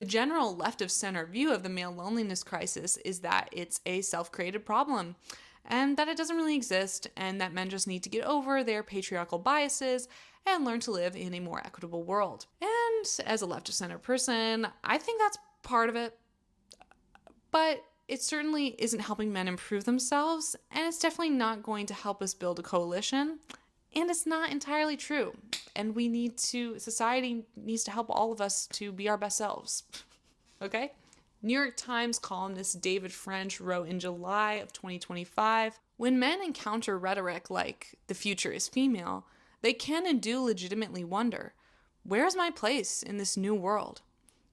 The general left of center view of the male loneliness crisis is that it's a self created problem and that it doesn't really exist, and that men just need to get over their patriarchal biases and learn to live in a more equitable world. And as a left of center person, I think that's part of it, but it certainly isn't helping men improve themselves, and it's definitely not going to help us build a coalition. And it's not entirely true. And society needs to help all of us to be our best selves. Okay? New York Times columnist David French wrote in July of 2025, when men encounter rhetoric like the future is female, they can and do legitimately wonder, where's my place in this new world?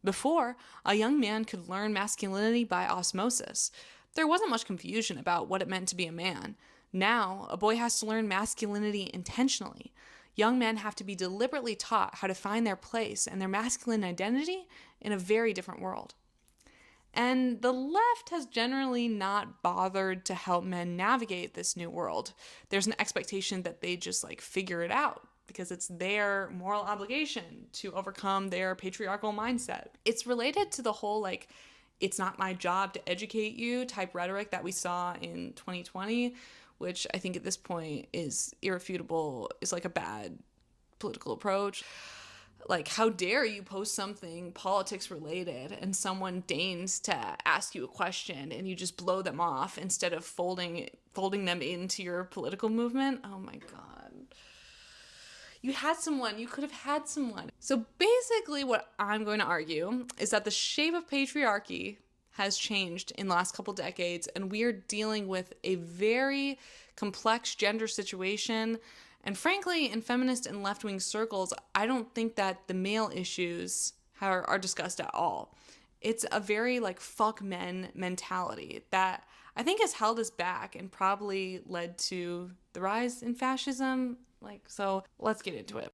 Before, a young man could learn masculinity by osmosis. There wasn't much confusion about what it meant to be a man. Now, a boy has to learn masculinity intentionally. Young men have to be deliberately taught how to find their place and their masculine identity in a very different world. And the left has generally not bothered to help men navigate this new world. There's an expectation that they just figure it out because it's their moral obligation to overcome their patriarchal mindset. It's related to the whole it's not my job to educate you type rhetoric that we saw in 2020, which I think at this point is irrefutable, is a bad political approach. How dare you post something politics related and someone deigns to ask you a question and you just blow them off instead of folding them into your political movement? Oh my God. You could have had someone. So basically what I'm going to argue is that the shape of patriarchy has changed in the last couple decades, and we are dealing with a very complex gender situation. And frankly, in feminist and left-wing circles, I don't think that the male issues are discussed at all. It's a very fuck men mentality that I think has held us back and probably led to the rise in fascism. So let's get into it.